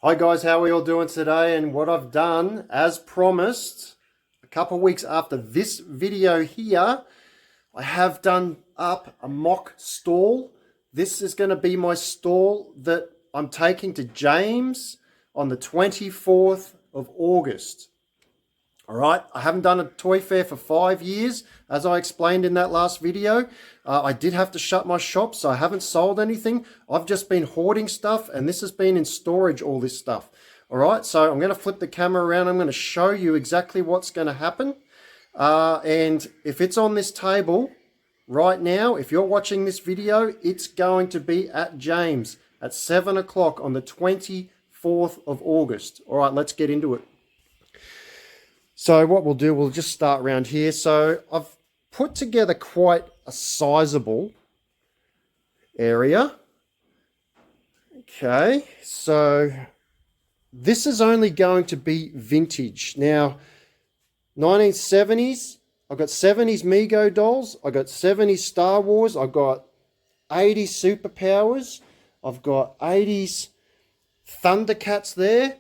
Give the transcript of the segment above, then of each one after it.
Hi guys, how are we all doing today? And what I've done, as promised, a couple of weeks after this video here, I have done up a mock stall. This is going to be my stall that I'm taking to James on the 24th of August. All right, I haven't done a toy fair for 5 years, as I explained in that last video. I did have to shut my shop, so I haven't sold anything. I've just been hoarding stuff, and this has been in storage, all this stuff. All right, so I'm going to flip the camera around. I'm going to show you exactly what's going to happen. And if it's on this table right now, if you're watching this video, it's going to be at James at 7 o'clock on the 24th of August. All right, let's get into it. So what we'll do, we'll just start around here. So I've put together quite a sizable area. Okay, so this is only going to be vintage. Now, 1970s, I've got 70s Mego dolls, I've got 70s Star Wars, I've got 80s Superpowers, I've got 80s Thundercats there,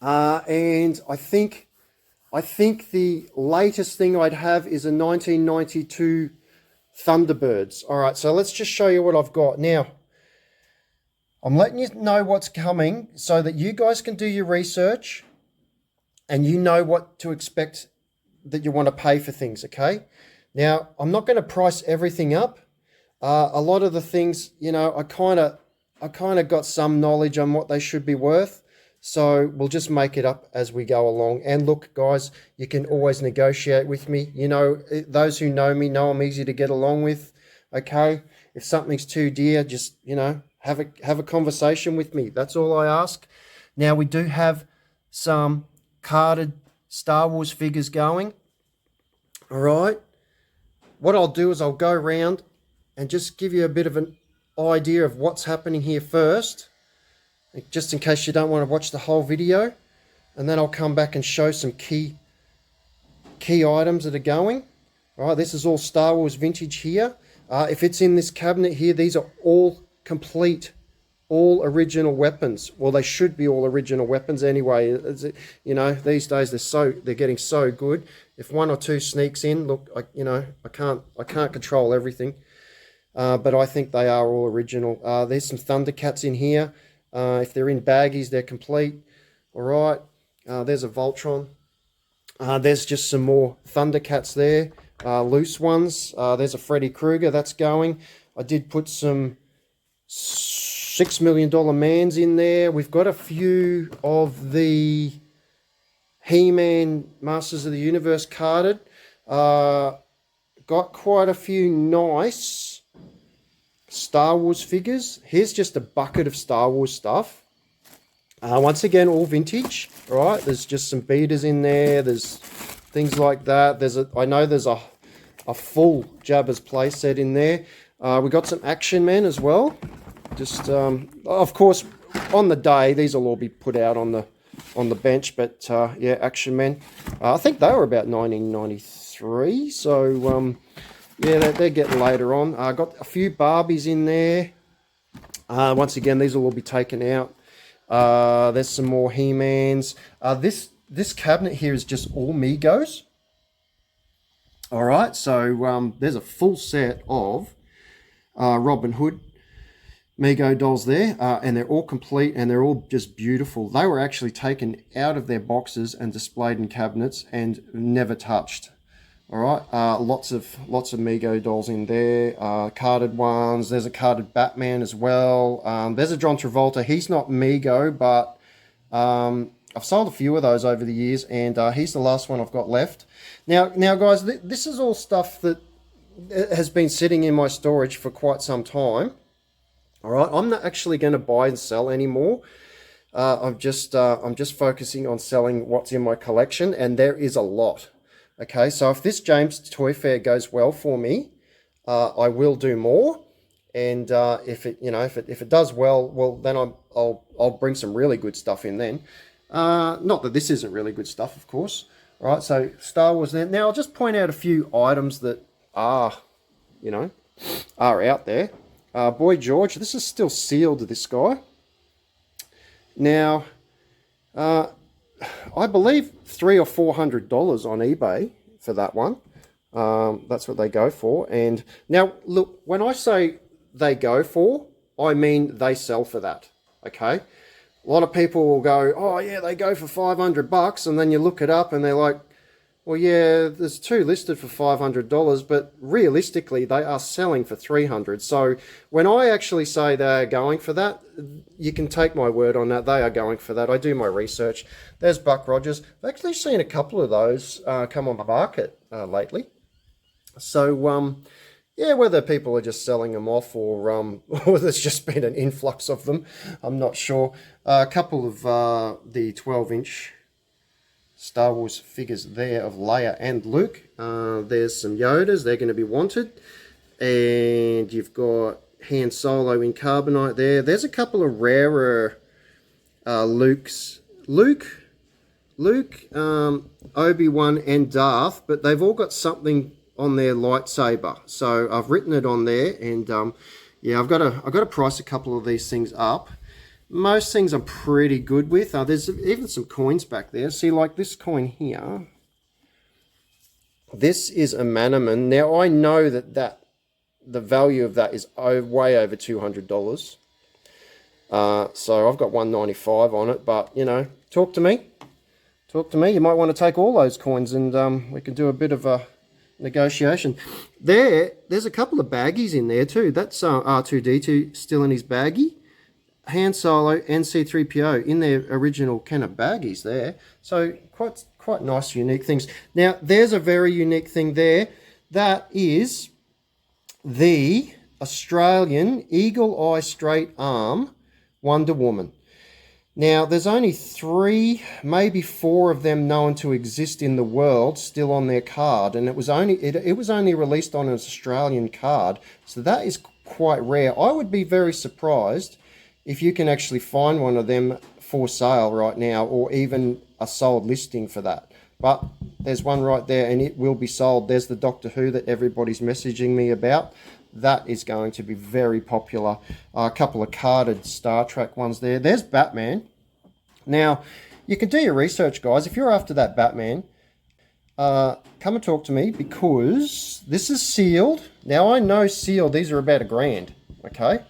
and I think the latest thing I'd have is a 1992 Thunderbirds. All right, so let's just show you what I've got. Now, I'm letting you know what's coming so that you guys can do your research and you know what to expect that you want to pay for things, okay? Now, I'm not going to price everything up. A lot of the things, you know, I kind of got some knowledge on what they should be worth. So we'll just make it up as we go along. And look, guys, you can always negotiate with me. You know, those who know me know I'm easy to get along with. Okay, if something's too dear, just, you know, have a conversation with me. That's all I ask. Now, we do have some carded Star Wars figures going. All right. What I'll do is I'll go around and just give you a bit of an idea of what's happening here first, just in case you don't want to watch the whole video, and then I'll come back and show some key items that are going. All right, this is all Star Wars vintage here. If it's in this cabinet here, these are all complete, all original weapons. Well, they should be all original weapons anyway. You know, these days they're getting so good. If one or two sneaks in, look, I can't control everything, but I think they are all original. There's some Thundercats in here. If they're in baggies, they're complete. All right. There's a Voltron. There's just some more Thundercats there. Loose ones. There's a Freddy Krueger that's going. I did put some $6 million mans in there. We've got a few of the He-Man Masters of the Universe carded. Got quite a few nice Star Wars figures. Here's just a bucket of Star Wars stuff. Once again, all vintage. All right, there's just some beaters in there. There's things like that. I know there's a full Jabba's playset in there. We got some Action Men as well. Just of course, on the day these will all be put out on the bench. But yeah, Action Men. I think they were about 1993. So. Yeah, they're getting later on. I got a few Barbies in there. Once again, these will all be taken out. There's some more He-Mans. This cabinet here is just all Megos. All right, so there's a full set of Robin Hood Mego dolls there, and they're all complete and they're all just beautiful. They were actually taken out of their boxes and displayed in cabinets and never touched. All right, lots of Mego dolls in there, carded ones. There's a carded Batman as well. There's a John Travolta. He's not Mego, but I've sold a few of those over the years, and he's the last one I've got left. Now, guys, this is all stuff that has been sitting in my storage for quite some time. All right, I'm not actually going to buy and sell anymore. I'm just focusing on selling what's in my collection, and there is a lot. Okay, so if this James Toy Fair goes well for me, I will do more. And if it does well, then I'll bring some really good stuff in then. Not that this isn't really good stuff, of course. All right, so Star Wars there. Now I'll just point out a few items that are out there. Boy George, this is still sealed, this guy. Now, I believe $300 or $400 on eBay for that one. That's what they go for. And now, look, when I say they go for, I mean they sell for that. Okay. A lot of people will go, oh yeah, they go for $500, and then you look it up and they're like, well, yeah, there's two listed for $500, but realistically they are selling for $300. So when I actually say they're going for that, you can take my word on that. They are going for that. I do my research. There's Buck Rogers. I've actually seen a couple of those come on the market lately. So, yeah, whether people are just selling them off or there's just been an influx of them, I'm not sure. A couple of the 12-inch Star Wars figures there of Leia and Luke. There's some Yodas. They're going to be wanted. And you've got Han Solo in carbonite there. There's a couple of rarer Luke's. Luke, Obi-Wan and Darth, but they've all got something on their lightsaber. So I've written it on there, and yeah, I've got to price a couple of these things up. Most things I'm pretty good with. There's even some coins back there. See, like this coin here. This is a Manaman. Now I know that the value of that is way over $200. So I've got $195 on it, but you know, talk to me. You might want to take all those coins, and we can do a bit of a negotiation. There's a couple of baggies in there too. That's R2D2 still in his baggie. Han Solo and C3PO in their original kind of baggies there. So quite nice, unique things. Now there's a very unique thing there. That is the Australian Eagle Eye Straight Arm Wonder Woman. Now, there's only 3, maybe 4 of them known to exist in the world still on their card, and it was only released on an Australian card, so that is quite rare. I would be very surprised if you can actually find one of them for sale right now, or even a sold listing for that. But there's one right there, and it will be sold. There's the Doctor Who that everybody's messaging me about. That is going to be very popular. A couple of carded Star Trek ones there. There's Batman. Now, you can do your research, guys. If you're after that Batman, come and talk to me, because this is sealed. Now, I know sealed, these are about $1,000, okay?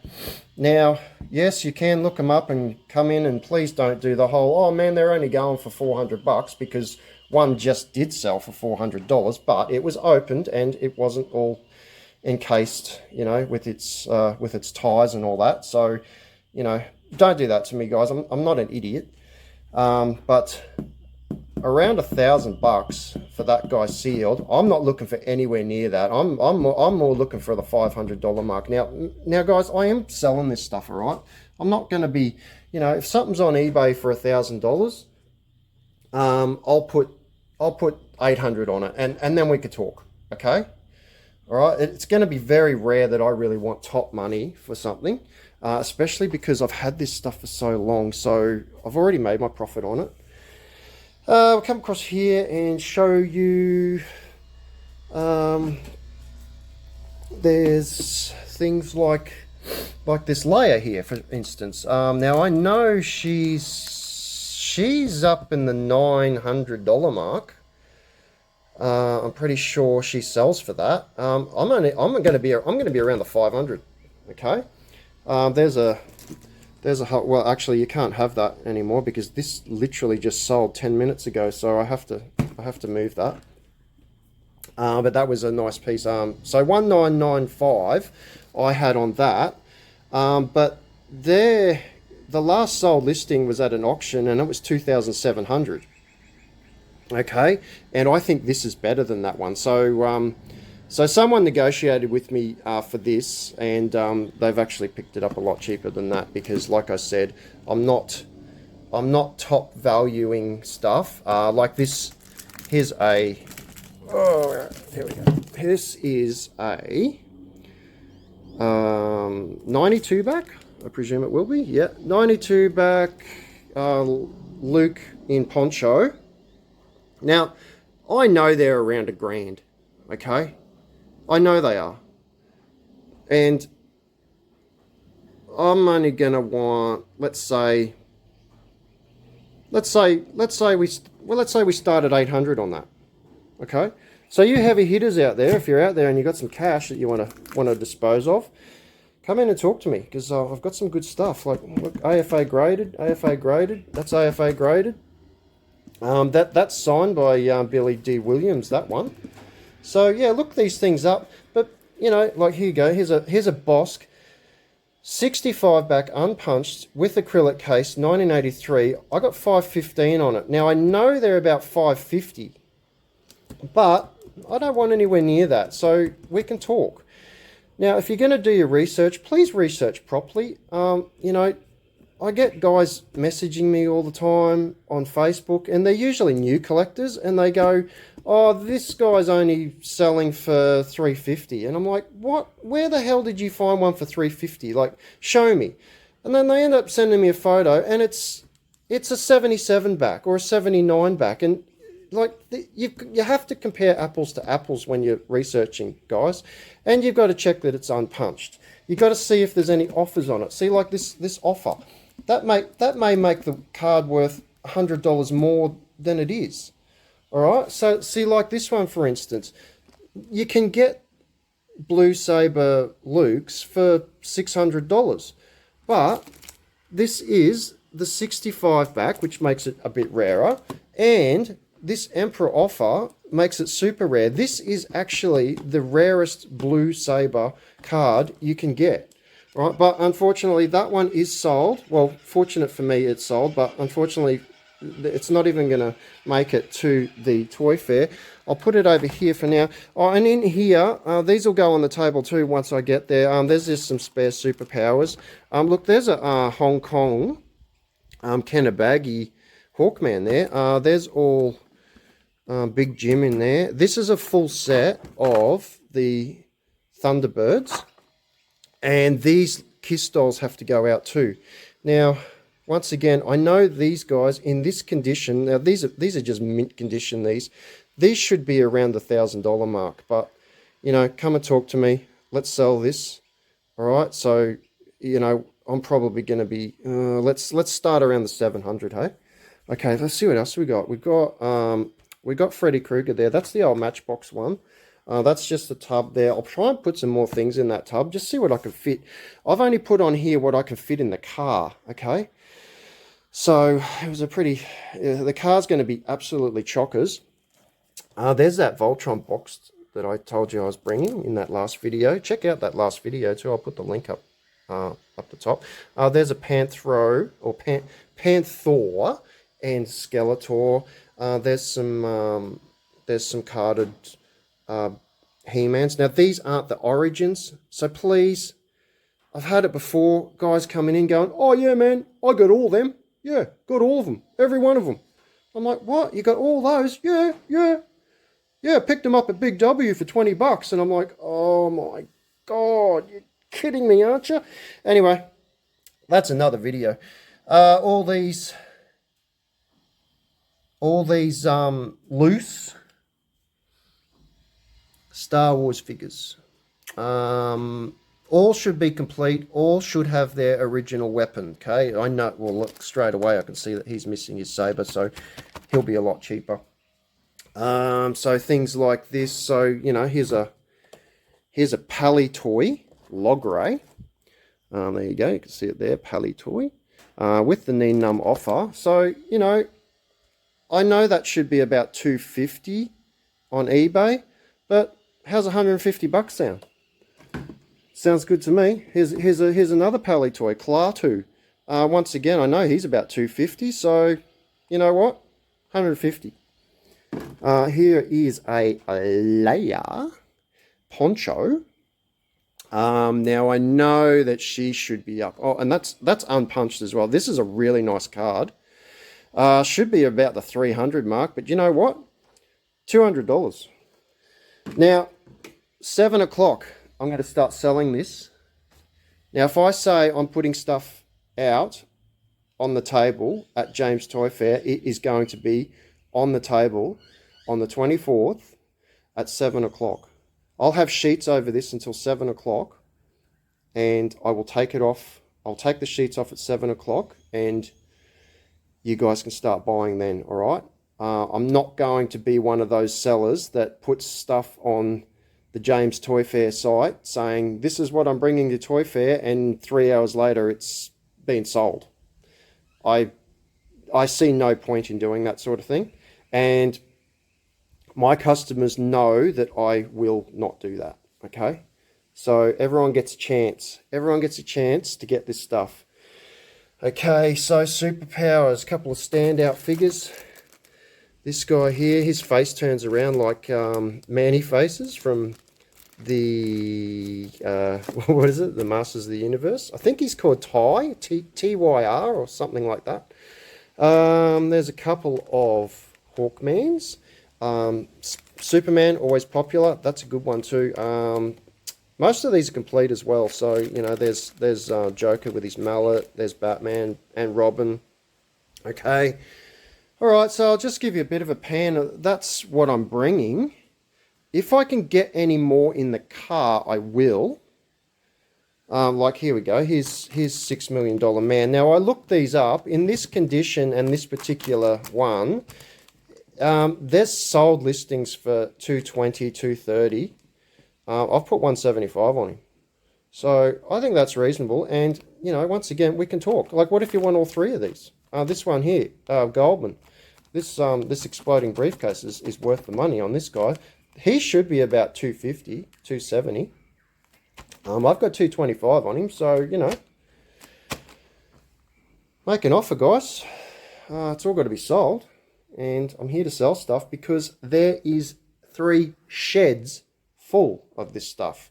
Now, yes, you can look them up and come in, and please don't do the whole, oh man, they're only going for $400, because one just did sell for $400, but it was opened and it wasn't all encased, you know, with its ties and all that. So, you know, don't do that to me, guys. I'm not an idiot. But around $1,000 for that guy sealed. I'm not looking for anywhere near that. I'm more looking for the $500 mark. Now, guys, I am selling this stuff, all right? I'm not going to be, you know, if something's on eBay for $1,000, I'll put 800 on it, and then we could talk, okay? All right, it's going to be very rare that I really want top money for something, especially because I've had this stuff for so long, so I've already made my profit on it. We'll come across here and show you, there's things like this Leia here, for instance. Now, I know she's up in the $900 mark. I'm pretty sure she sells for that. I'm going to be around the 500. Okay. There's a well, actually you can't have that anymore because this literally just sold 10 minutes ago, so I have to move that. But that was a nice piece. So 1995 I had on that. But the last sold listing was at an auction and it was 2,700. Okay, and I think this is better than that one. So so someone negotiated with me for this, and they've actually picked it up a lot cheaper than that because, like I said, I'm not top valuing stuff like this. Here's a here we go. This is a 92 back. I presume it will be. Yeah, 92 back. Luke in poncho. Now, I know they're around $1,000, okay? I know they are. And I'm only going to want, let's say, let's say we start at 800 on that. Okay, so you heavy hitters out there, if you're out there and you've got some cash that you want to dispose of, come in and talk to me, because I've got some good stuff. Like, look, AFA graded. That's AFA graded. That's signed by Billy D. Williams, that one. So yeah, look these things up. But you know, like, here you go. Here's a Bosk 65 back unpunched with acrylic case, 1983. I got 515 on it. Now I know they're about 550, but I don't want anywhere near that. So we can talk. Now, if you're going to do your research, please research properly. You know, I get guys messaging me all the time on Facebook, and they're usually new collectors, and they go, "Oh, this guy's only selling for $350," and I'm like, "What? Where the hell did you find one for $350? Like, show me." And then they end up sending me a photo, and it's a 77 back or a 79 back, and like, you have to compare apples to apples when you're researching, guys, and you've got to check that it's unpunched. You've got to see if there's any offers on it. See, like this offer, that may make the card worth $100 more than it is. All right, so see, like this one, for instance, you can get Blue Saber Luke's for $600, but this is the 65 back, which makes it a bit rarer, and this Emperor offer makes it super rare. This is actually the rarest Blue Saber card you can get, right? But unfortunately, that one is sold. Well, fortunate for me, it's sold, but unfortunately, it's not even going to make it to the toy fair. I'll put it over here for now. Oh, and in here, these will go on the table too once I get there. There's just some spare superpowers. Look, there's a Hong Kong Kenabaggy Hawkman there. There's all Big Jim in there. This is a full set of the Thunderbirds, and these Kiss dolls have to go out too. Now, once again, I know these guys in this condition. Now, these are just mint condition. These should be around the $1,000 mark. But you know, come and talk to me. Let's sell this. All right. So you know, I'm probably going to be. Let's start around the 700. Hey. Okay. Let's see what else we got. We got Freddy Krueger there. That's the old Matchbox one. That's just the tub there. I'll try and put some more things in that tub. Just see what I can fit. I've only put on here what I can fit in the car. Okay. So it was a pretty... the car's going to be absolutely chockers. There's that Voltron box that I told you I was bringing in that last video. Check out that last video too. I'll put the link up the top. There's a Panthro or Panther and Skeletor. There's some carded He-Mans. Now, these aren't the Origins, so please, I've had it before, guys coming in going, "Oh yeah, man, I got all them. Yeah, got all of them, every one of them." I'm like, "What? You got all those?" Yeah, picked them up at Big W for $20, and I'm like, "Oh my God, you're kidding me, aren't you?" Anyway, that's another video. All these loose Star Wars figures. All should be complete. All should have their original weapon. Okay, I know. Well, look, straight away I can see that he's missing his saber, so he'll be a lot cheaper. So things like this. So you know, here's a Pally toy, Logray. There you go. You can see it there, Pally toy, with the Knee Numb offer. So you know, I know that should be about $250 on eBay, but how's $150 sound? Sounds good to me. Here's another Pally toy, Klaatu. Once again, I know he's about $250, so you know what? $150. Here is a Leia poncho. Now I know that she should be up. Oh, and that's unpunched as well. This is a really nice card. Should be about the 300 mark, but you know what? $200. Now, 7 o'clock, I'm going to start selling this. Now, if I say I'm putting stuff out on the table at James Toy Fair, it is going to be on the table on the 24th at 7 o'clock. I'll have sheets over this until 7 o'clock, and I will take it off. I'll take the sheets off at 7 o'clock, and you guys can start buying then, all right? I'm not going to be one of those sellers that puts stuff on the James Toy Fair site saying, this is what I'm bringing to Toy Fair, and 3 hours later it's been sold. I see no point in doing that sort of thing. And my customers know that I will not do that, okay? So everyone gets a chance. Everyone gets a chance to get this stuff. Okay, so superpowers, a couple of standout figures. This guy here, his face turns around like Manny faces from the, what is it? The Masters of the Universe. I think he's called Ty, T-Y-R or something like that. There's a couple of Hawkmans. Superman, always popular. That's a good one too. Most of these are complete as well. So, you know, there's Joker with his mallet. There's Batman and Robin. Okay. All right, so I'll just give you a bit of a pan. That's what I'm bringing. If I can get any more in the car, I will. Like, here we go. Here's $6 Million Man. Now, I looked these up. In this condition and this particular one, there's sold listings for $220, $230. I've put $175 on him. So I think that's reasonable. And, you know, once again, we can talk. Like, what if you want all three of these? This one here, Goldman. This exploding briefcase is worth the money on this guy. He should be about $250, $270. I've got $225 on him, so, you know, make an offer, guys. It's all got to be sold. And I'm here to sell stuff because there is 3 sheds full of this stuff.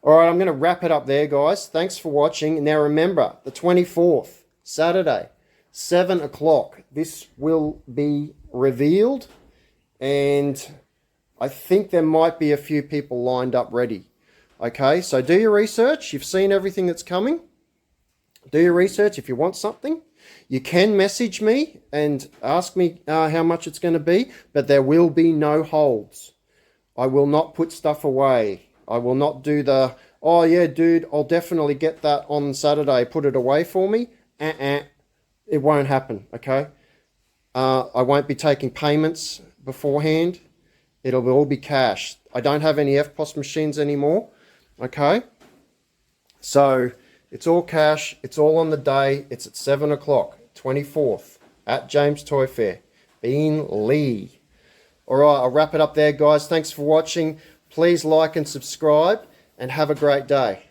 All right, I'm going to wrap it up there, guys. Thanks for watching. Now, remember, the 24th, Saturday, 7 o'clock, this will be revealed. And I think there might be a few people lined up ready. Okay, so do your research. You've seen everything that's coming. Do your research. If you want something, you can message me and ask me how much it's going to be, but there will be no holds. I will not put stuff away. I will not do the, oh yeah, dude, I'll definitely get that on Saturday. Put it away for me. It won't happen, okay? I won't be taking payments beforehand. It'll all be cash. I don't have any FPOS machines anymore, okay? So it's all cash. It's all on the day. It's at 7 o'clock, 24th, at James Toy Fair, Beenleigh. All right, I'll wrap it up there, guys. Thanks for watching. Please like and subscribe, and have a great day.